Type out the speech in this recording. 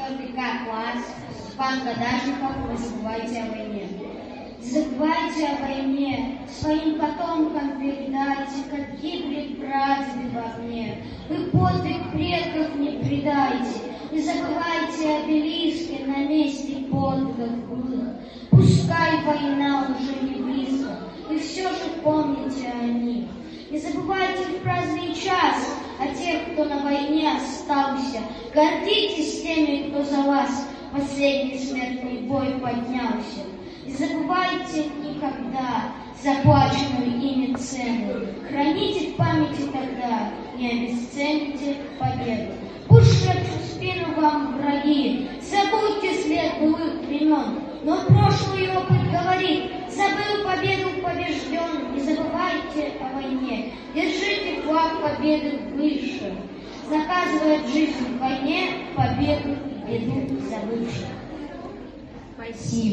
4 класс. Пан Кадашников, не забывайте о войне. Не забывайте о войне, своим потомкам передайте, как гибли прадеды в огне. Вы подвиг предков не предайте, не забывайте обелиски на месте подвигов былых. Пускай война уже не близко, и все же помните о них. Не забывайте в праздный час о тех, кто на войне остался. Гордитесь теми, кто за вас последний смертный бой поднялся. Не забывайте никогда заплаченную ими цену. Храните в памяти тогда, не обесцените победу. Пусть шепчут в спину вам враги, забудьте след былых времен. Но прошлый опыт говорит, забыл победу побежден. Не забывайте о войне, держите флаг победы выше. Заказывает жизнь в войне победу и беду забывших. Спасибо.